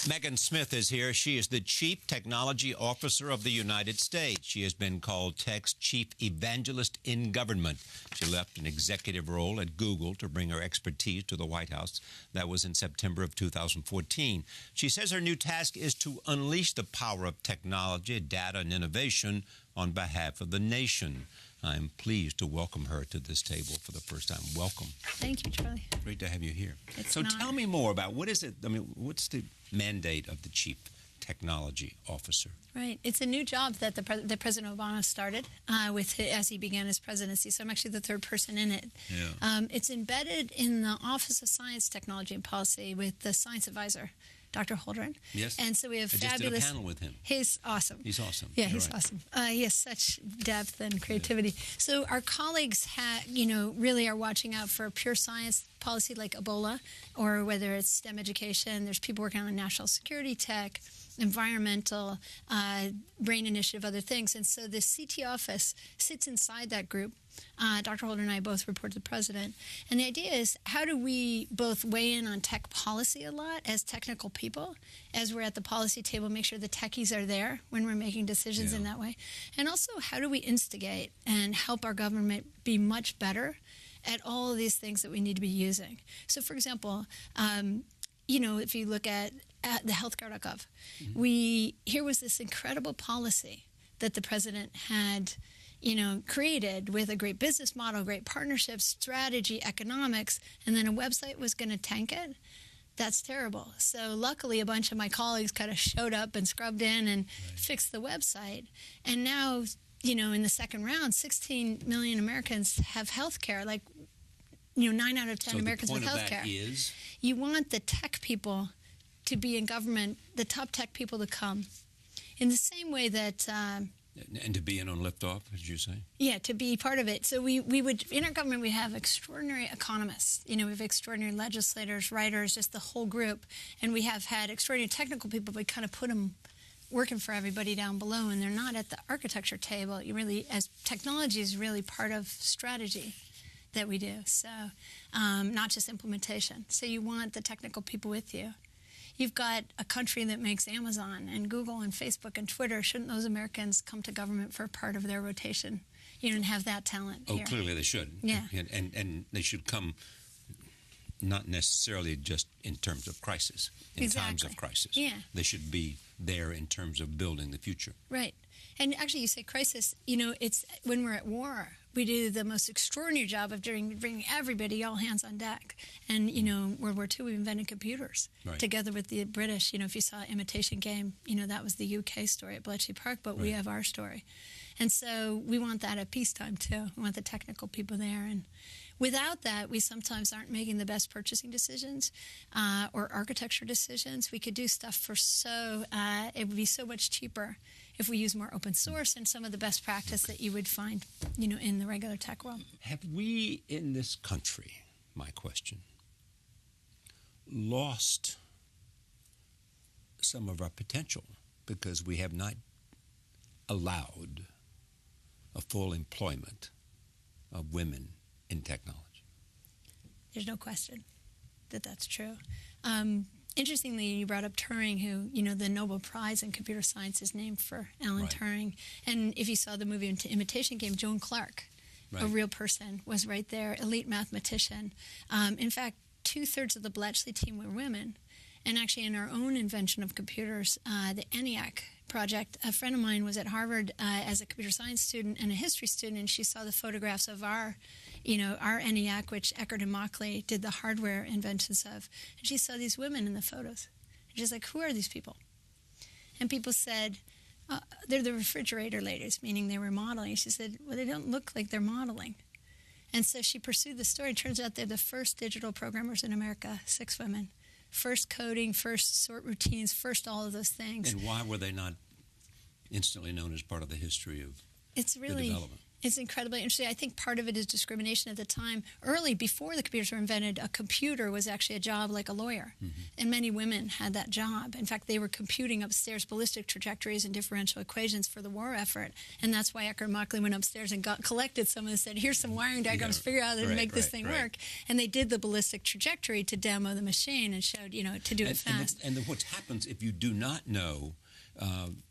Megan Smith is here. She is the Chief Technology Officer of the United States. She has been called Tech's Chief Evangelist in Government. She left an executive role at Google to bring her expertise to the White House. That was in September of 2014. She says her new task is to unleash the power of technology, data, and innovation on behalf of the nation. I'm pleased to welcome her to this table for the first time. Welcome. Thank you, Charlie. Great to have you here. So tell me more about what is it? I mean, what's the mandate of the Chief Technology Officer? Right. It's a new job that that President Obama started as he began his presidency. So I'm actually the third person in it. Yeah. It's embedded in the Office of Science, Technology, and Policy with the Science Advisor, Dr. Holdren. Yes. And so we have I fabulous. just did a panel with him. He's awesome. He's awesome. Yeah, You're he's right. awesome. He has such depth and creativity. Yeah. So our colleagues really are watching out for pure science policy like Ebola, or whether it's STEM education. There's people working on national security tech, environmental, brain initiative, other things. And so the CT office sits inside that group. Dr. Holdren and I both report to the president. And the idea is, how do we both weigh in on tech policy a lot as technical people, as we're at the policy table, make sure the techies are there when we're making decisions in that way? And also, how do we instigate and help our government be much better at all of these things that we need to be using? So, for example, if you look at the healthcare.gov, here was this incredible policy that the president had created with a great business model, great partnerships, strategy, economics, and then a website was going to tank it. That's terrible. So luckily, a bunch of my colleagues kind of showed up and scrubbed in and fixed the website. And now, in the second round, 16 million Americans have health care. 9 out of 10 Americans have health care. So the point of that is? You want the tech people to be in government, the top tech people to come. In the same way that... and to be in on liftoff, as you say? Yeah, to be part of it. So we would, in our government, we have extraordinary economists. We have extraordinary legislators, writers, just the whole group. And we have had extraordinary technical people, but we kind of put them working for everybody down below, and they're not at the architecture table. As technology is really part of strategy that we do. So not just implementation. So you want the technical people with you. You've got a country that makes Amazon and Google and Facebook and Twitter. Shouldn't those Americans come to government for part of their rotation, and have that talent here? Clearly they should. Yeah. And they should come not necessarily just in terms of crisis. In times of crisis. Yeah. They should be there in terms of building the future. Right. And actually, you say crisis, it's when we're at war, we do the most extraordinary job of bringing everybody, all hands on deck. And, World War II, we invented computers together with the British. If you saw Imitation Game, that was the UK story at Bletchley Park, but we have our story. And so we want that at peacetime, too. We want the technical people there. And without that, we sometimes aren't making the best purchasing decisions or architecture decisions. We could do stuff it would be so much cheaper if we use more open source and some of the best practice that you would find, in the regular tech world. Have we in this country, my question, lost some of our potential because we have not allowed a full employment of women in technology? There's no question that that's true. Interestingly, you brought up Turing, who, the Nobel Prize in computer science is named for Alan Turing. And if you saw the movie Imitation Game, Joan Clark, a real person, was right there, elite mathematician. In fact, 2/3 of the Bletchley team were women. And actually, in our own invention of computers, the ENIAC project, a friend of mine was at Harvard as a computer science student and a history student, and she saw the photographs of our ENIAC, which Eckert and Mauchly did the hardware inventions of. And she saw these women in the photos. And she's like, who are these people? And people said, they're the refrigerator ladies, meaning they were modeling. She said, well, they don't look like they're modeling. And so she pursued the story. It turns out they're the first digital programmers in America, 6 women. First coding, first sort routines, first all of those things. And why were they not instantly known as part of the history of the development? It's incredibly interesting. I think part of it is discrimination at the time. Early, before the computers were invented, a computer was actually a job like a lawyer. And many women had that job. In fact, they were computing upstairs ballistic trajectories and differential equations for the war effort. And that's why Eckert Mauchly went upstairs and collected some and said, here's some wiring diagrams, figure out how to make this thing work. And they did the ballistic trajectory to demo the machine and showed, to do it fast. And then what happens if you do not know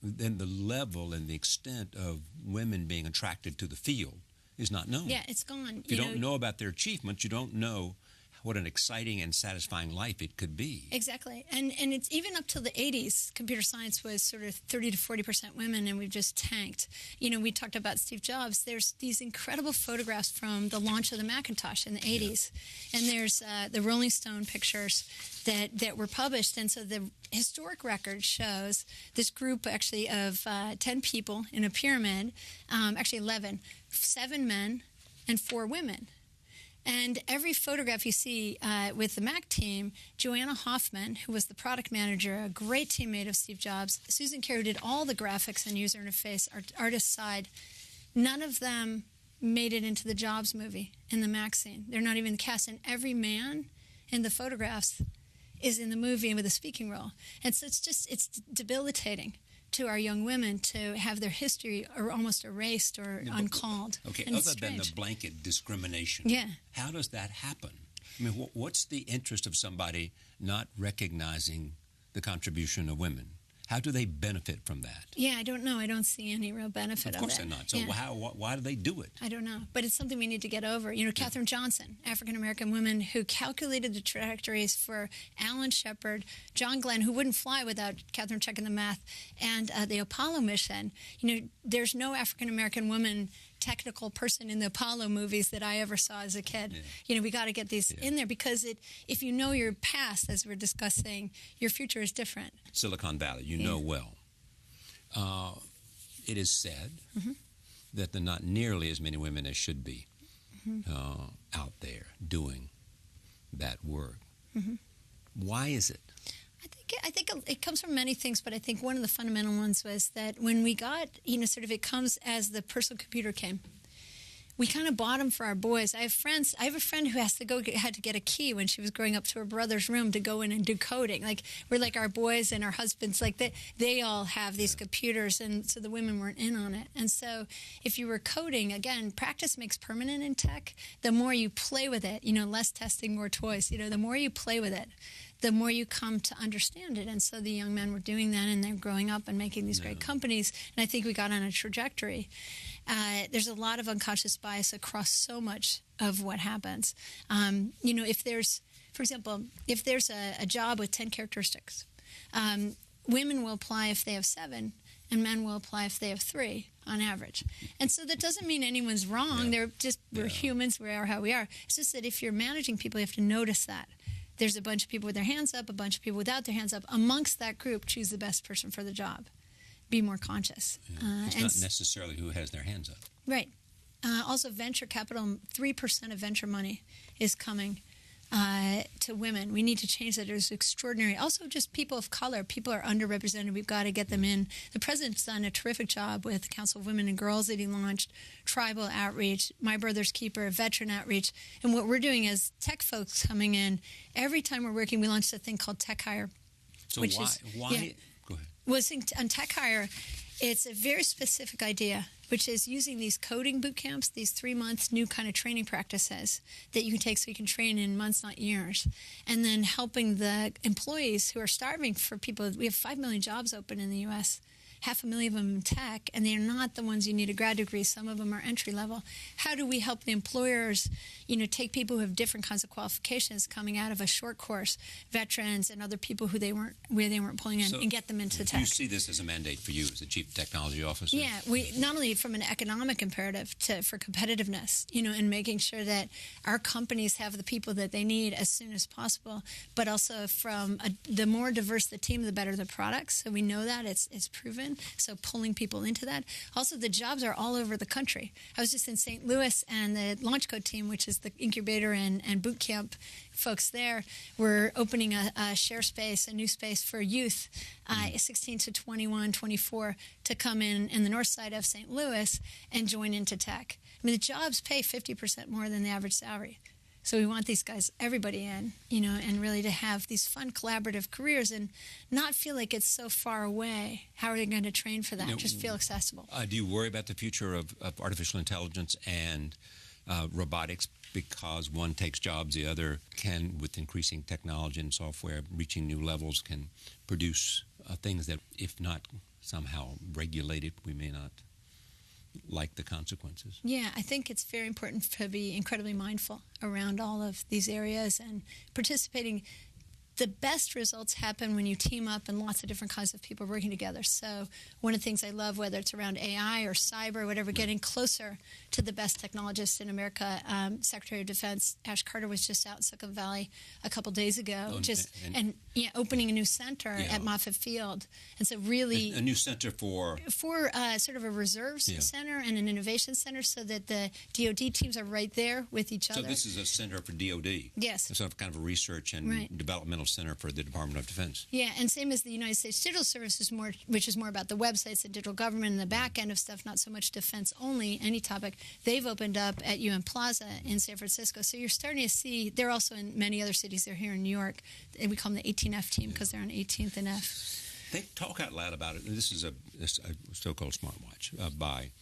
then the level and the extent of women being attracted to the field is not known. Yeah, it's gone. If you don't know about their achievements, you don't know what an exciting and satisfying life it could be. Exactly. And it's even up till the 80s, computer science was sort of 30 to 40% women, and we've just tanked. We talked about Steve Jobs. There's these incredible photographs from the launch of the Macintosh in the 80s. Yeah. And there's the Rolling Stone pictures that were published. And so the historic record shows this group actually of 10 people in a pyramid, actually 11, 7 men and 4 women. And every photograph you see with the Mac team, Joanna Hoffman, who was the product manager, a great teammate of Steve Jobs, Susan Carey, who did all the graphics and user interface, artist side, none of them made it into the Jobs movie in the Mac scene. They're not even the cast. And every man in the photographs is in the movie with a speaking role. And so it's debilitating to our young women to have their history or almost erased or uncalled. Okay, and other than the blanket discrimination, how does that happen? I mean, what's the interest of somebody not recognizing the contribution of women? How do they benefit from that? Yeah, I don't know. I don't see any real benefit of it. Of course they're not. So why do they do it? I don't know. But it's something we need to get over. Katherine Johnson, African-American woman who calculated the trajectories for Alan Shepard, John Glenn, who wouldn't fly without Katherine checking the math, and the Apollo mission. There's no African-American woman technical person in the Apollo movies that I ever saw as a kid. Yeah. We got to get these in there because if you know your past, as we're discussing, your future is different. Silicon Valley, you know well. It is said that there are not nearly as many women as should be out there doing that work. Why is it? I think it comes from many things, but I think one of the fundamental ones was that when we got, it comes as the personal computer came. We kind of bought them for our boys. I have a friend who had to get a key when she was growing up to her brother's room to go in and do coding. Like, we're like our boys and our husbands, like they all have these computers, and so the women weren't in on it. And so if you were coding, again, practice makes permanent in tech. The more you play with it, less testing, more toys. The more you play with it, the more you come to understand it. And so the young men were doing that, and they're growing up and making these great companies. And I think we got on a trajectory. There's a lot of unconscious bias across so much of what happens. If there's, for example, if there's a job with 10 characteristics, women will apply if they have 7, and men will apply if they have 3 on average. And so that doesn't mean anyone's wrong. We're humans. We are how we are. It's just that if you're managing people, you have to notice that. There's a bunch of people with their hands up, a bunch of people without their hands up. Amongst that group, choose the best person for the job. Be more conscious. It's not necessarily who has their hands up. Right. Also, venture capital, 3% of venture money is coming to women. We need to change that. It's extraordinary. Also, just people of color. People are underrepresented. We've got to get them in. The president's done a terrific job with the Council of Women and Girls that he launched, tribal outreach, My Brother's Keeper, veteran outreach. And what we're doing is tech folks coming in. Every time we're working, we launched a thing called Tech Hire. So why? Go ahead. Well, on Tech Hire, it's a very specific idea, which is using these coding boot camps, these 3-month new kind of training practices that you can take so you can train in months, not years, and then helping the employees who are starving for people. We have 5 million jobs open in the U.S., 500,000 of them in tech, and they're not the ones you need a grad degree. Some of them are entry level. How do we help the employers, take people who have different kinds of qualifications coming out of a short course, veterans and other people who they weren't pulling in, and get them into tech? You see this as a mandate for you as the Chief Technology Officer? Yeah, we not only from an economic imperative for competitiveness, and making sure that our companies have the people that they need as soon as possible, but also from the more diverse the team, the better the products. So we know that it's proven. innovation, so pulling people into that. Also, the jobs are all over the country. I was just in St. Louis, and the Launch Code team, which is the incubator and boot camp folks there, were opening a share space, a new space for youth, 16 to 21, 24, to come in the north side of St. Louis and join into tech. I mean, the jobs pay 50% more than the average salary. So we want these guys, everybody in, and really to have these fun collaborative careers and not feel like it's so far away. How are they going to train for that? Just feel accessible. Do you worry about the future of artificial intelligence and robotics, because one takes jobs, the other can, with increasing technology and software, reaching new levels, can produce things that, if not somehow regulated, we may not like the consequences? Yeah, I think it's very important to be incredibly mindful around all of these areas and participating. The best results happen when you team up and lots of different kinds of people working together. So one of the things I love, whether it's around AI or cyber or whatever, getting closer to the best technologists in America. Secretary of Defense Ash Carter was just out in Silicon Valley a couple days ago, opening a new center at Moffett Field. And so really... A new center for sort of a reserves center and an innovation center, so that the DoD teams are right there with each other. So this is a center for DoD. Yes. So kind of a research and developmental center for the Department of Defense. Yeah, and same as the United States Digital Service, which is more about the websites and digital government and the back end of stuff, not so much defense only, any topic. They've opened up at UN Plaza in San Francisco. So you're starting to see, they're also in many other cities. They're here in New York. And we call them the 18F team because they're on 18th and F. They talk out loud about it. This is a so-called smartwatch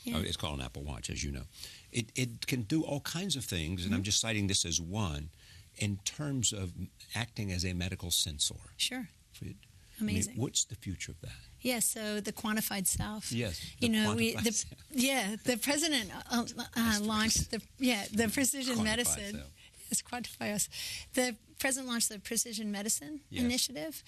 it's called an Apple Watch, as you know. It can do all kinds of things, and I'm just citing this as one, in terms of acting as a medical sensor. Sure. Amazing. I mean, what's the future of that? Yeah, so the quantified self. Yes. The president launched the precision medicine. Yes, quantify us. The president launched the Precision Medicine Initiative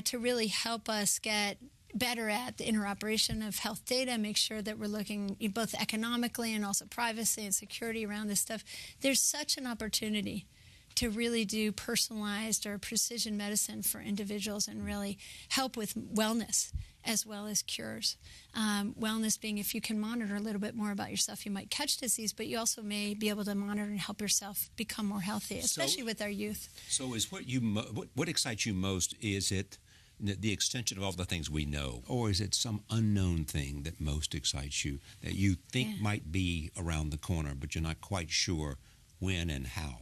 to really help us get better at the interoperation of health data, make sure that we're looking both economically and also privacy and security around this stuff. There's such an opportunity to really do personalized or precision medicine for individuals and really help with wellness as well as cures. Wellness being, if you can monitor a little bit more about yourself, you might catch disease, but you also may be able to monitor and help yourself become more healthy, especially with our youth. So is what excites you most, is it the extension of all the things we know, or is it some unknown thing that most excites you, that you think might be around the corner, but you're not quite sure when and how?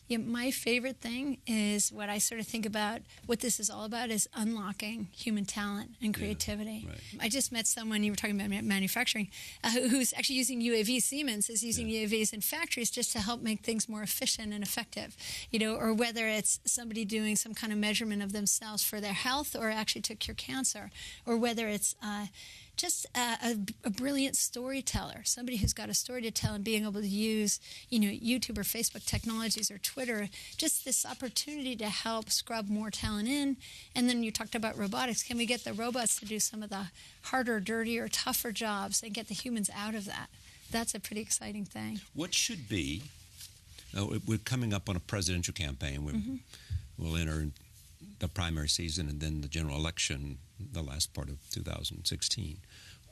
Yeah, my favorite thing is what I sort of think about, what this is all about, is unlocking human talent and creativity. Right. I just met someone, you were talking about manufacturing, who's actually using UAVs. Siemens is using UAVs in factories just to help make things more efficient and effective, or whether it's somebody doing some kind of measurement of themselves for their health or actually to cure cancer, or whether it's just a brilliant storyteller, somebody who's got a story to tell and being able to use, YouTube or Facebook technologies or Twitter, just this opportunity to help scrub more talent in. And then you talked about robotics. Can we get the robots to do some of the harder, dirtier, tougher jobs and get the humans out of that? That's a pretty exciting thing. What should be, we're coming up on a presidential campaign. We'll enter the primary season and then the general election, the last part of 2016.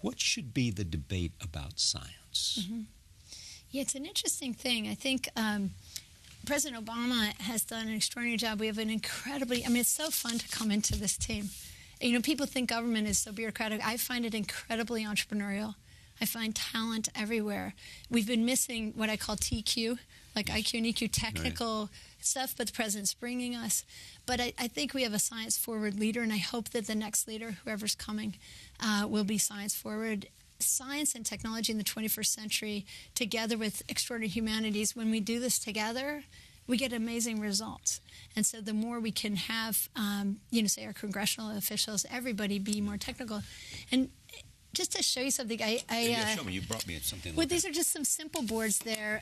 What should be the debate about science? Yeah, it's an interesting thing. I think President Obama has done an extraordinary job. We have an it's so fun to come into this team. People think government is so bureaucratic. I find it incredibly entrepreneurial. I find talent everywhere. We've been missing what I call TQ, like IQ and EQ, technical stuff, but the president's bringing us. But I think we have a science-forward leader, and I hope that the next leader, whoever's coming, will be science-forward. Science and technology in the 21st century, together with extraordinary humanities, when we do this together, we get amazing results. And so the more we can have, say our congressional officials, everybody be more technical. And just to show you something, show me. You brought me something. Well, these are just some simple boards there.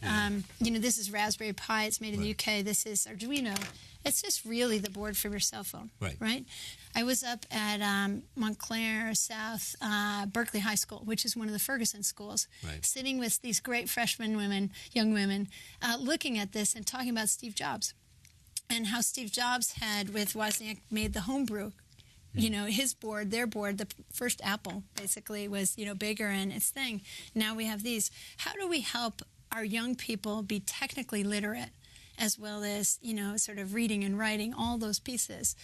This is Raspberry Pi. It's made in the UK. This is Arduino. It's just really the board for your cell phone, right? I was up at Montclair South Berkeley High School, which is one of the Ferguson schools, sitting with these great young women, looking at this and talking about Steve Jobs and how Steve Jobs had, with Wozniak, made the homebrew You know, his board, their board, the first Apple basically was, you know, bigger in its thing. Now we have these. How do we help our young people be technically literate as well as, you know, sort of reading and writing, all those pieces?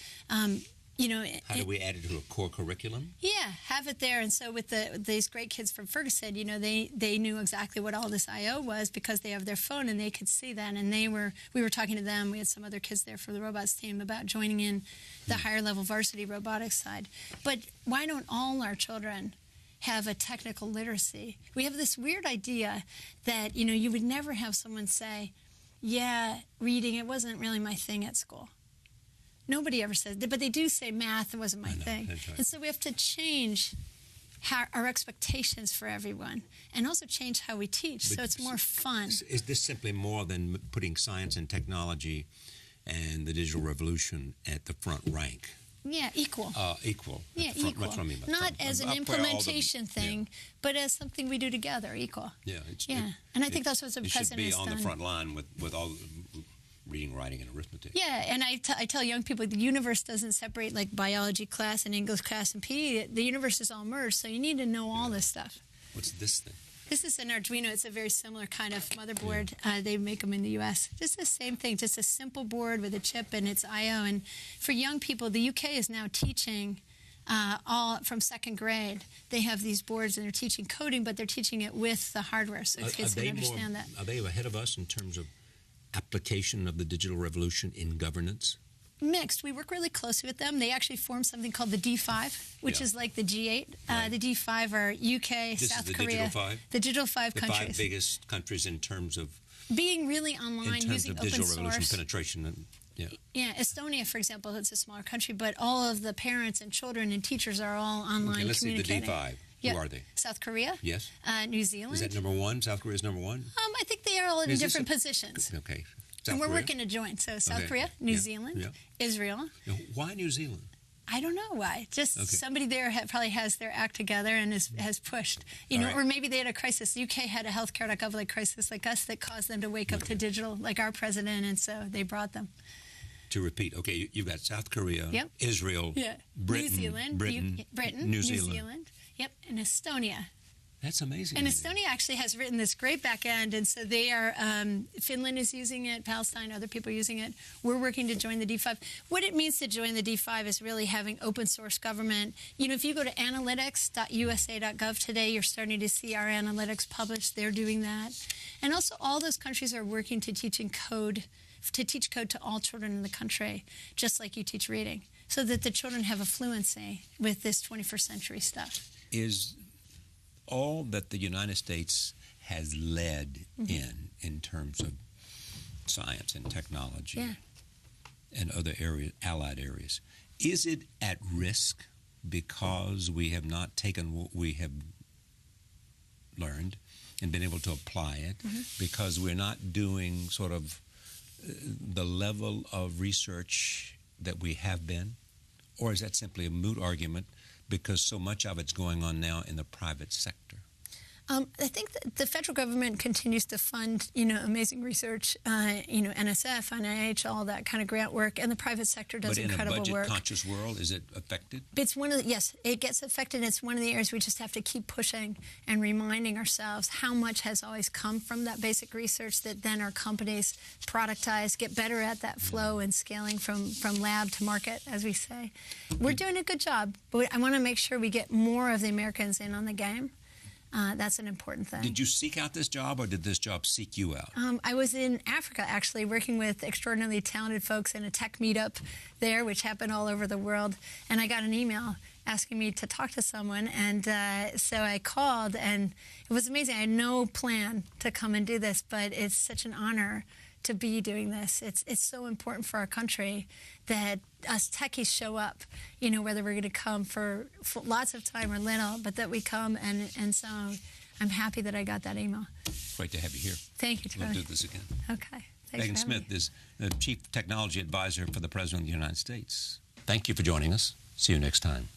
You know, how do we add it to a core curriculum? Yeah, have it there. And so with these great kids from Ferguson, you know, they knew exactly what all this I/O was because they have their phone and they could see that. And we were talking to them. We had some other kids there for the robots team about joining in the higher level varsity robotics side. But why don't all our children have a technical literacy? We have this weird idea that, you know, you would never have someone say, yeah, reading, it wasn't really my thing at school. Nobody ever says, but they do say math wasn't my thing. Right. And so we have to change our expectations for everyone and also change how we teach so it's more fun. Is this simply more than putting science and technology and the digital revolution at the front rank? Yeah, equal. Equal. Yeah, equal. That's what I mean by not as an implementation thing, but as something we do together, equal. Yeah. And I think that's what the president has done. It should be on the front line with all reading, writing, and arithmetic. Yeah, and I tell young people the universe doesn't separate like biology class and English class and PE. The universe is all merged, so you need to know all this stuff. What's this thing? This is an Arduino. It's a very similar kind of motherboard. Yeah. They make them in the U.S. Just the same thing, just a simple board with a chip and it's I/O. And for young people, the UK is now teaching all from second grade. They have these boards and they're teaching coding, but they're teaching it with the hardware, so kids can understand that. Are they ahead of us in terms of application of the digital revolution in governance? Mixed. We work really closely with them. They actually formed something called the D5, which is like the G8. Right. The D5 are UK, South Korea. The Digital 5 countries. The 5 biggest countries in terms of being really online, using open source. In terms of digital revolution penetration. Yeah, Estonia, for example, it's a smaller country, but all of the parents and children and teachers are all online let's communicating. See the D5. Who are they? South Korea. Yes. New Zealand. Is that number one? South Korea is number one? I think they are all in different positions. Okay. And we're working to join. So South Korea, New Zealand, Israel. Now, why New Zealand? I don't know why. Just somebody there probably has their act together and has pushed. You know, or maybe they had a crisis. UK had a healthcare.gov like crisis like us that caused them to wake up to digital, like our president, and so they brought them. To repeat, okay, you've got South Korea, Israel, Britain, New Zealand. Yep, and Estonia. That's amazing. And Estonia actually has written this great back end, and so they are, Finland is using it, Palestine, other people are using it. We're working to join the D5. What it means to join the D5 is really having open source government. You know, if you go to analytics.usa.gov today, you're starting to see our analytics published. They're doing that. And also all those countries are working to teach code to all children in the country, just like you teach reading, so that the children have a fluency with this 21st century stuff. Is all that the United States has led in terms of science and technology and other areas, allied areas, is it at risk because we have not taken what we have learned and been able to apply it, because we're not doing sort of the level of research that we have been? Or is that simply a moot argument because so much of it's going on now in the private sector? I think that the federal government continues to fund, amazing research, NSF, NIH, all that kind of grant work, and the private sector does incredible work. But in a budget-conscious world, is it affected? It's yes, it gets affected. It's one of the areas we just have to keep pushing and reminding ourselves how much has always come from that basic research that then our companies productize, get better at that flow and scaling from lab to market, as we say. We're doing a good job, but I want to make sure we get more of the Americans in on the game. That's an important thing. Did you seek out this job, or did this job seek you out? I was in Africa, actually, working with extraordinarily talented folks in a tech meetup there, which happened all over the world. And I got an email asking me to talk to someone. And so I called, and it was amazing. I had no plan to come and do this, but it's such an honor to be doing this. It's so important for our country that us techies show up, whether we're going to come for lots of time or little, but that we come, and so I'm happy that I got that email. Great to have you here. Thank you, Tony. We'll do this again. Okay. Megan Smith is the Chief Technology Advisor for the President of the United States. Thank you for joining us. See you next time.